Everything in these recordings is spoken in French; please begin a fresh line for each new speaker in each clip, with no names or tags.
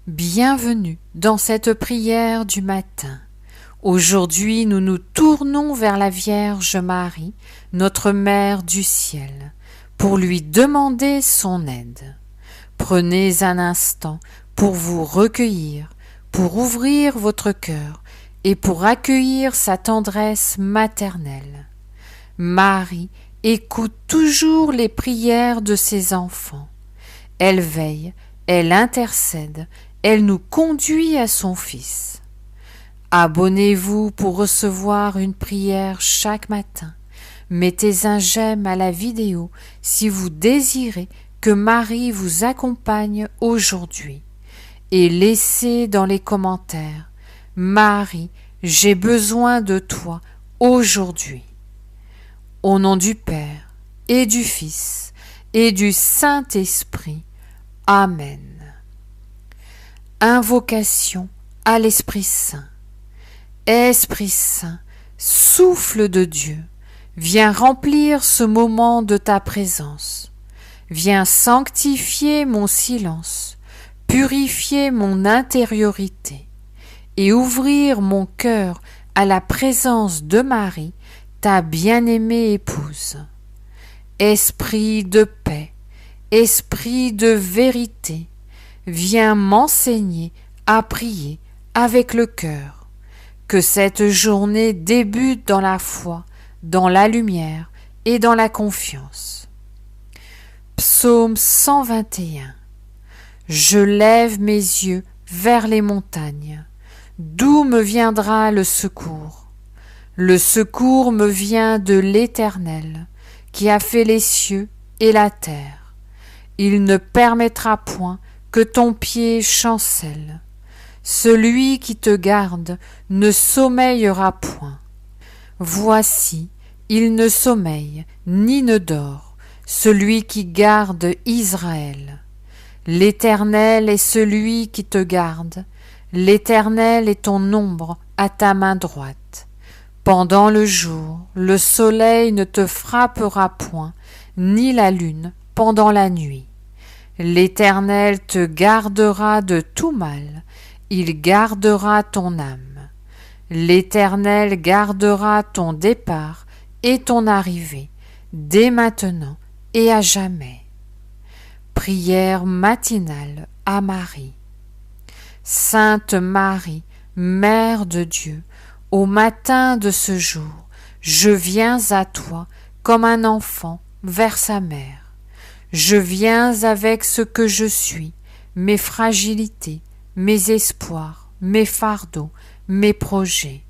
Bienvenue dans cette prière du matin. Aujourd'hui, nous nous tournons vers la Vierge Marie, notre Mère du ciel, pour lui demander son aide. Prenez un instant pour vous recueillir, pour ouvrir votre cœur et pour accueillir sa tendresse maternelle. Marie écoute toujours les prières de ses enfants. Elle veille, elle intercède, elle nous conduit à son Fils. Abonnez-vous pour recevoir une prière chaque matin. Mettez un j'aime à la vidéo si vous désirez que Marie vous accompagne aujourd'hui. Et laissez dans les commentaires « Marie, j'ai besoin de toi aujourd'hui ». Au nom du Père et du Fils et du Saint-Esprit. Amen. Invocation à l'Esprit Saint. Esprit Saint, souffle de Dieu, viens remplir ce moment de ta présence. Viens sanctifier mon silence, purifier mon intériorité et ouvrir mon cœur à la présence de Marie, ta bien-aimée épouse. Esprit de paix, esprit de vérité, viens m'enseigner à prier avec le cœur. Que cette journée débute dans la foi, dans la lumière et dans la confiance. Psaume 121. Je lève mes yeux vers les montagnes. D'où me viendra le secours? Le secours me vient de l'Éternel, qui a fait les cieux et la terre. Il ne permettra point que ton pied chancelle. Celui qui te garde ne sommeillera point. Voici, il ne sommeille ni ne dort, celui qui garde Israël. L'Éternel est celui qui te garde, l'Éternel est ton ombre à ta main droite. Pendant le jour, le soleil ne te frappera point, ni la lune pendant la nuit. L'Éternel te gardera de tout mal, il gardera ton âme. L'Éternel gardera ton départ et ton arrivée, dès maintenant et à jamais. Prière matinale à Marie. Sainte Marie, Mère de Dieu, au matin de ce jour, je viens à toi comme un enfant vers sa mère. Je viens avec ce que je suis, mes fragilités, mes espoirs, mes fardeaux, mes projets.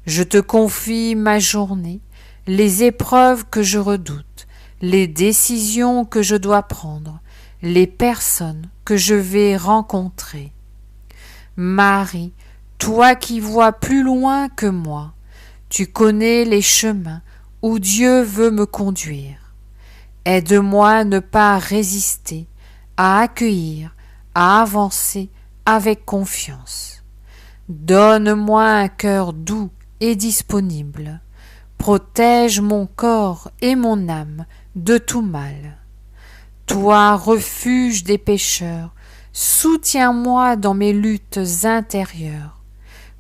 Je te confie ma journée, les épreuves que je redoute, les décisions que je dois prendre, les personnes que je vais rencontrer. Marie, toi qui vois plus loin que moi, tu connais les chemins où Dieu veut me conduire. Aide-moi à ne pas résister, à accueillir, à avancer avec confiance. Donne-moi un cœur doux et disponible. Protège mon corps et mon âme de tout mal. Toi, refuge des pécheurs, soutiens-moi dans mes luttes intérieures.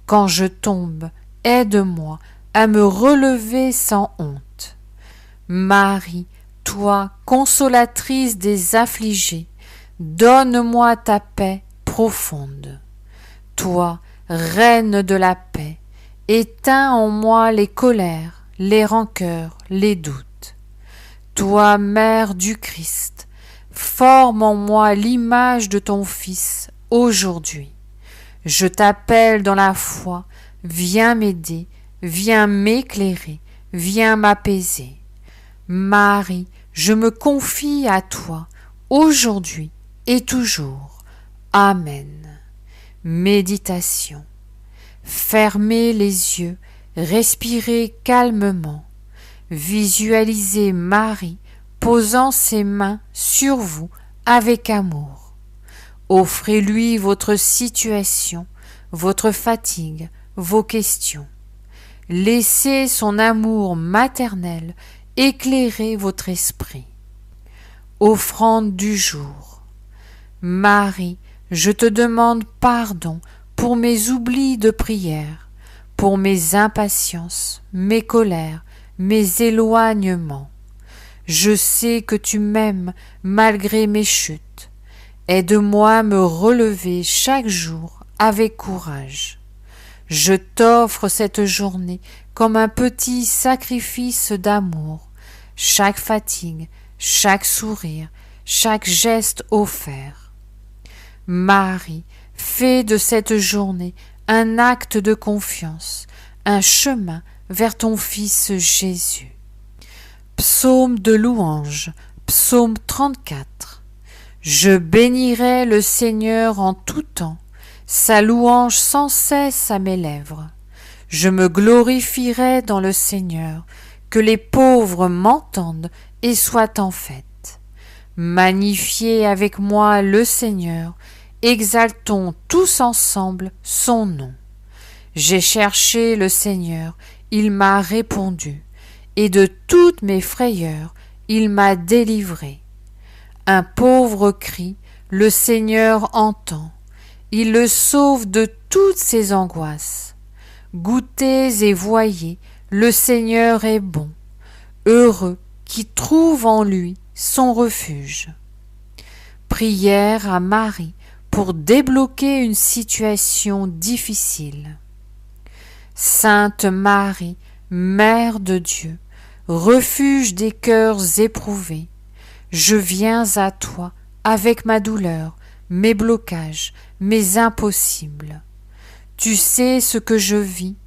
Quand je tombe, aide-moi à me relever sans honte. Marie, toi, consolatrice des affligés, donne-moi ta paix profonde. Toi, reine de la paix, éteins en moi les colères, les rancœurs, les doutes. Toi, Mère du Christ, forme en moi l'image de ton Fils aujourd'hui. Je t'appelle dans la foi, viens m'aider, viens m'éclairer, viens m'apaiser. Marie, je me confie à toi, aujourd'hui et toujours. Amen. Méditation. Fermez les yeux, respirez calmement. Visualisez Marie posant ses mains sur vous avec amour. Offrez-lui votre situation, votre fatigue, vos questions. Laissez son amour maternel éclairer votre esprit. Offrande du jour. Marie, je te demande pardon pour mes oublis de prière, pour mes impatiences, mes colères, mes éloignements. Je sais que tu m'aimes malgré mes chutes. Aide-moi à me relever chaque jour avec courage. Je t'offre cette journée comme un petit sacrifice d'amour. Chaque fatigue, chaque sourire, chaque geste offert. Marie, fais de cette journée un acte de confiance, un chemin vers ton Fils Jésus. Psaume de louange, psaume 34. Je bénirai le Seigneur en tout temps, sa louange sans cesse à mes lèvres. Je me glorifierai dans le Seigneur, que les pauvres m'entendent et soient en fête. Magnifiez avec moi le Seigneur, exaltons tous ensemble son nom. J'ai cherché le Seigneur, il m'a répondu, et de toutes mes frayeurs, il m'a délivré. Un pauvre cri, le Seigneur entend, il le sauve de toutes ses angoisses. Goûtez et voyez, le Seigneur est bon, heureux qui trouve en lui son refuge. Prière à Marie pour débloquer une situation difficile. Sainte Marie, Mère de Dieu, refuge des cœurs éprouvés, je viens à toi avec ma douleur, mes blocages, mes impossibles. Tu sais ce que je vis,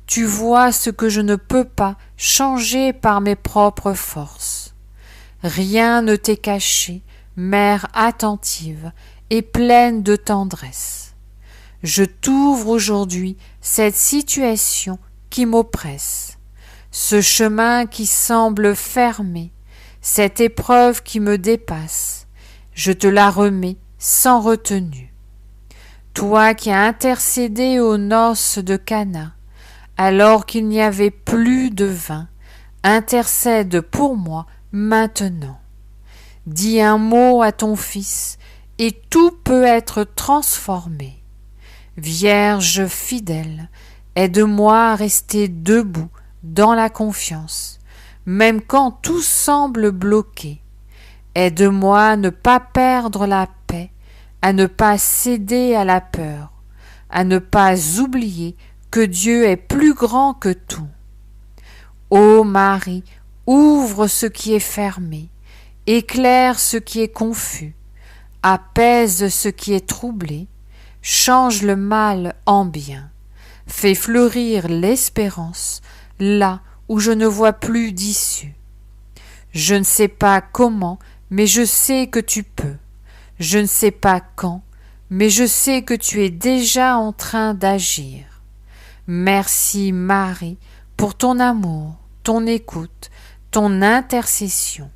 tu vois ce que je ne peux pas changer par mes propres forces. Rien ne t'est caché, Mère attentive et pleine de tendresse. Je t'ouvre aujourd'hui cette situation qui m'oppresse, ce chemin qui semble fermé, cette épreuve qui me dépasse, je te la remets sans retenue. Toi qui as intercédé aux noces de Cana, alors qu'il n'y avait plus de vin, intercède pour moi maintenant. Dis un mot à ton Fils, et tout peut être transformé. Vierge fidèle, aide-moi à rester debout dans la confiance, même quand tout semble bloqué. Aide-moi à ne pas perdre la paix, à ne pas céder à la peur, à ne pas oublier que Dieu est plus grand que tout. Ô Marie, ouvre ce qui est fermé, éclaire ce qui est confus, apaise ce qui est troublé, change le mal en bien, fais fleurir l'espérance là où je ne vois plus d'issue. Je ne sais pas comment, mais je sais que tu peux. Je ne sais pas quand, mais je sais que tu es déjà en train d'agir. Merci Marie pour ton amour, ton écoute, ton intercession.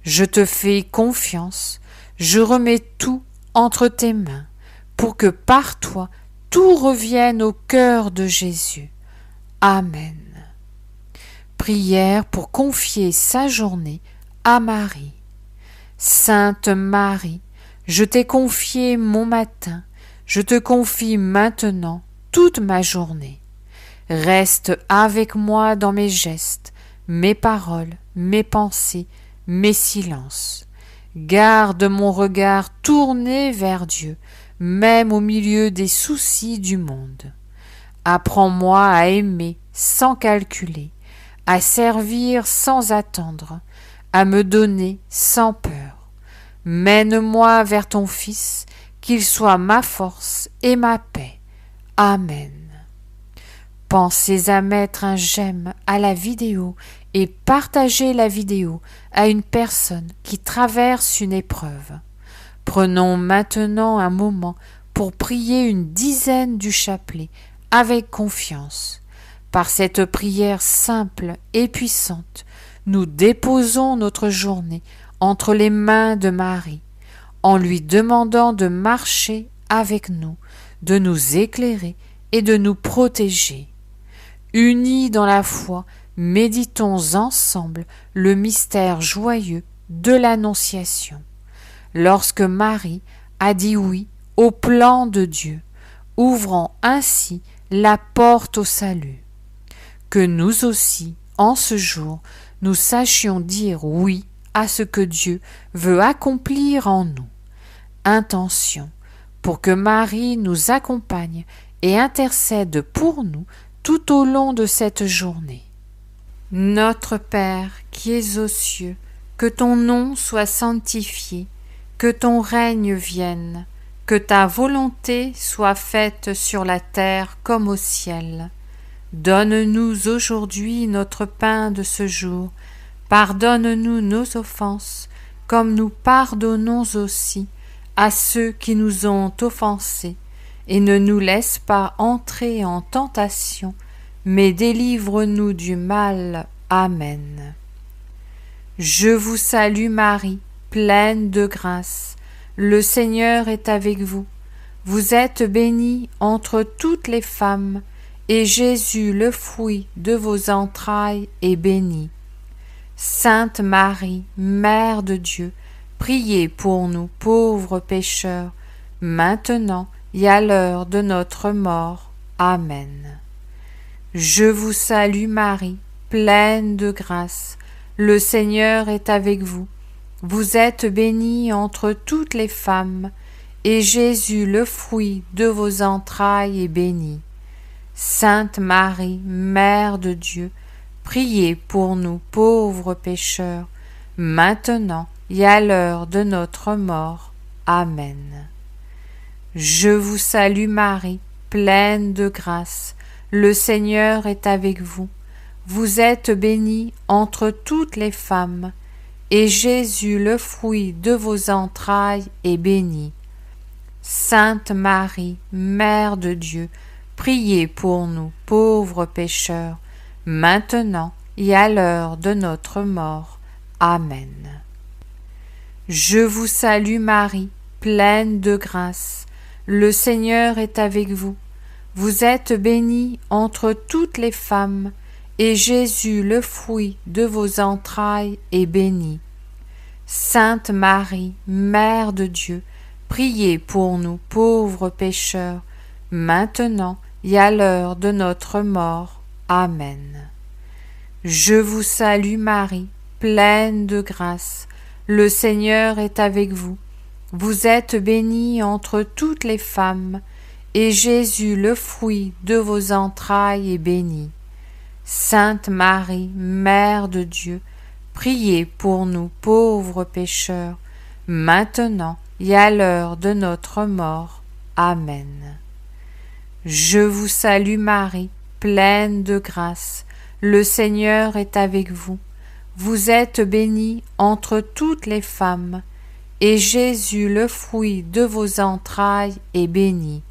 Je te fais confiance, je remets tout entre tes mains, pour que par toi tout revienne au cœur de Jésus. Amen. Prière pour confier sa journée à Marie. Sainte Marie, je t'ai confié mon matin, je te confie maintenant toute ma journée. Reste avec moi dans mes gestes, mes paroles, mes pensées, mes silences. Garde mon regard tourné vers Dieu, même au milieu des soucis du monde. Apprends-moi à aimer sans calculer, à servir sans attendre, à me donner sans peur. Mène-moi vers ton Fils, qu'il soit ma force et ma paix. Amen. Pensez à mettre un j'aime à la vidéo et partagez la vidéo à une personne qui traverse une épreuve. Prenons maintenant un moment pour prier une dizaine du chapelet avec confiance. Par cette prière simple et puissante, nous déposons notre journée entre les mains de Marie, en lui demandant de marcher avec nous, de nous éclairer et de nous protéger. Unis dans la foi, méditons ensemble le mystère joyeux de l'Annonciation. Lorsque Marie a dit oui au plan de Dieu, ouvrant ainsi la porte au salut. Que nous aussi, en ce jour, nous sachions dire oui à ce que Dieu veut accomplir en nous. Intention, pour que Marie nous accompagne et intercède pour nous tout au long de cette journée. Notre Père qui es aux cieux, que ton nom soit sanctifié, que ton règne vienne, que ta volonté soit faite sur la terre comme au ciel. Donne-nous aujourd'hui notre pain de ce jour. Pardonne-nous nos offenses, comme nous pardonnons aussi à ceux qui nous ont offensés, et ne nous laisse pas entrer en tentation, mais délivre-nous du mal. Amen. Je vous salue Marie, pleine de grâce. Le Seigneur est avec vous. Vous êtes bénie entre toutes les femmes, et Jésus, le fruit de vos entrailles, est béni. Sainte Marie, Mère de Dieu, priez pour nous pauvres pécheurs, maintenant et à l'heure de notre mort. Amen. Je vous salue Marie, pleine de grâce. Le Seigneur est avec vous. Vous êtes bénie entre toutes les femmes, et Jésus, le fruit de vos entrailles, est béni. Sainte Marie, Mère de Dieu, priez pour nous pauvres pécheurs, maintenant et à l'heure de notre mort. Amen. Je vous salue Marie, pleine de grâce. Le Seigneur est avec vous. Vous êtes bénie entre toutes les femmes, et Jésus, le fruit de vos entrailles, est béni. Sainte Marie, Mère de Dieu, priez pour nous pauvres pécheurs, maintenant et à l'heure de notre mort. Amen. Je vous salue Marie, pleine de grâce. Le Seigneur est avec vous. Vous êtes bénie entre toutes les femmes, et Jésus, le fruit de vos entrailles, est béni. Sainte Marie, Mère de Dieu, priez pour nous pauvres pécheurs, maintenant et à l'heure de notre mort. Amen. Je vous salue Marie, pleine de grâce. Le Seigneur est avec vous. Vous êtes bénie entre toutes les femmes, et Jésus, le fruit de vos entrailles, est béni. Sainte Marie, Mère de Dieu, priez pour nous pauvres pécheurs, maintenant et à l'heure de notre mort. Amen. Je vous salue Marie, pleine de grâce. Le Seigneur est avec vous. Vous êtes bénie entre toutes les femmes, et Jésus, le fruit de vos entrailles, est béni.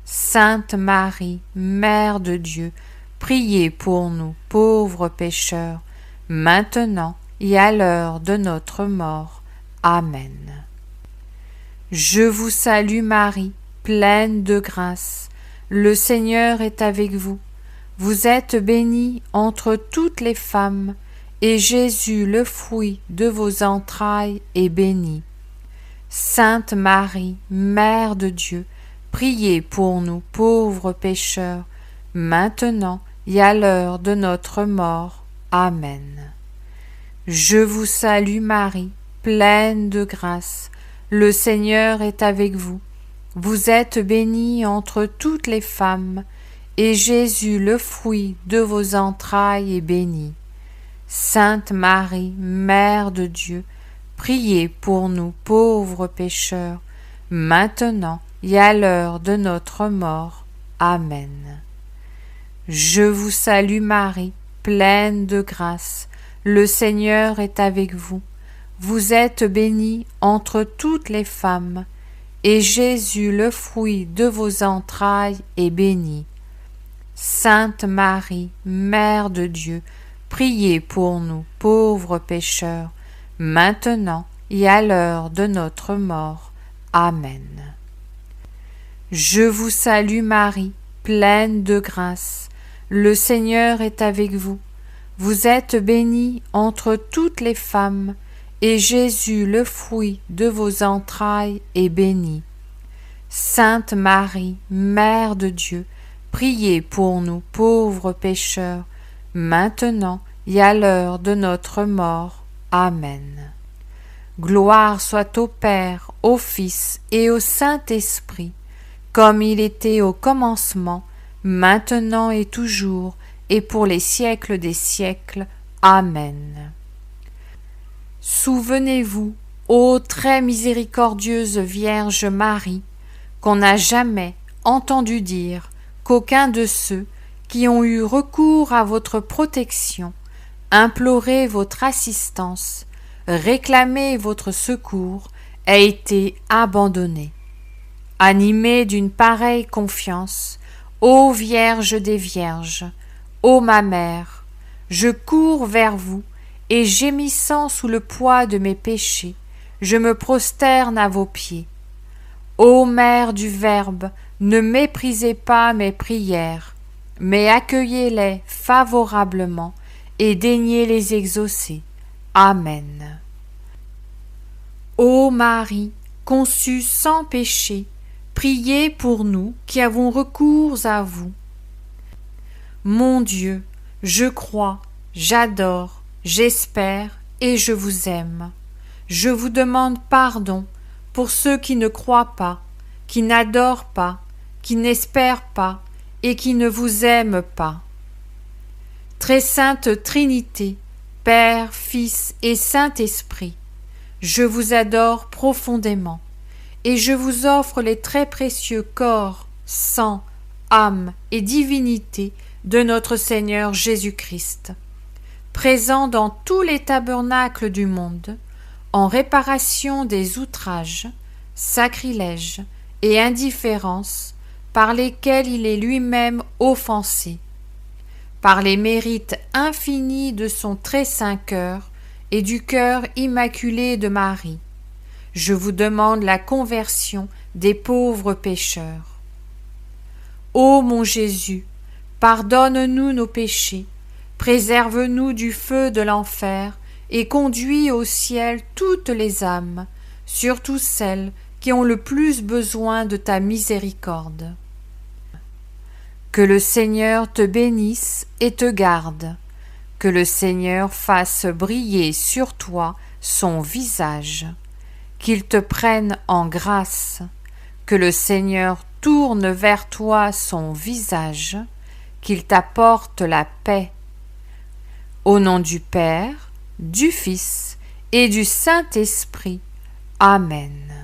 Sainte Marie, Mère de Dieu, priez pour nous pauvres pécheurs, maintenant et à l'heure de notre mort. Amen. Je vous salue Marie, pleine de grâce. Le Seigneur est avec vous. Vous êtes bénie entre toutes les femmes, et Jésus, le fruit de vos entrailles, est béni. Sainte Marie, Mère de Dieu, priez pour nous pauvres pécheurs, maintenant et à l'heure de notre mort. Amen. Je vous salue Marie, pleine de grâce. Le Seigneur est avec vous. Vous êtes bénie entre toutes les femmes, et Jésus, le fruit de vos entrailles, est béni. Sainte Marie, Mère de Dieu, priez pour nous pauvres pécheurs, maintenant et à l'heure de notre mort. Amen. Je vous salue Marie, pleine de grâce. Le Seigneur est avec vous. Vous êtes bénie entre toutes les femmes, et Jésus, le fruit de vos entrailles, est béni. Sainte Marie, Mère de Dieu, priez pour nous pauvres pécheurs, maintenant et à l'heure de notre mort. Amen. Je vous salue Marie, pleine de grâce. Le Seigneur est avec vous. Vous êtes bénie entre toutes les femmes, et Jésus, le fruit de vos entrailles, est béni. Sainte Marie, Mère de Dieu, priez pour nous pauvres pécheurs, maintenant et à l'heure de notre mort. Amen. Gloire soit au Père, au Fils et au Saint-Esprit, comme il était au commencement, maintenant et toujours, et pour les siècles des siècles. Amen. Souvenez-vous, ô très miséricordieuse Vierge Marie, qu'on n'a jamais entendu dire qu'aucun de ceux qui ont eu recours à votre protection, imploré votre assistance, réclamé votre secours, a été abandonné. Animée d'une pareille confiance, ô Vierge des Vierges, ô ma mère, je cours vers vous et gémissant sous le poids de mes péchés, je me prosterne à vos pieds. Ô Mère du Verbe, ne méprisez pas mes prières, mais accueillez-les favorablement et daignez les exaucer. Amen. Ô Marie, conçue sans péché, priez pour nous qui avons recours à vous. Mon Dieu, je crois, j'adore, j'espère et je vous aime. Je vous demande pardon pour ceux qui ne croient pas, qui n'adorent pas, qui n'espèrent pas et qui ne vous aiment pas. Très sainte Trinité, Père, Fils et Saint-Esprit, je vous adore profondément et je vous offre les très précieux corps, sang, âme et divinité de notre Seigneur Jésus-Christ, présent dans tous les tabernacles du monde, en réparation des outrages, sacrilèges et indifférences par lesquels il est lui-même offensé, par les mérites infinis de son très saint cœur et du cœur immaculé de Marie. Je vous demande la conversion des pauvres pécheurs. Ô mon Jésus, pardonne-nous nos péchés, préserve-nous du feu de l'enfer et conduis au ciel toutes les âmes, surtout celles qui ont le plus besoin de ta miséricorde. Que le Seigneur te bénisse et te garde, que le Seigneur fasse briller sur toi son visage, qu'il te prenne en grâce, que le Seigneur tourne vers toi son visage, qu'il t'apporte la paix. Au nom du Père, du Fils et du Saint-Esprit. Amen.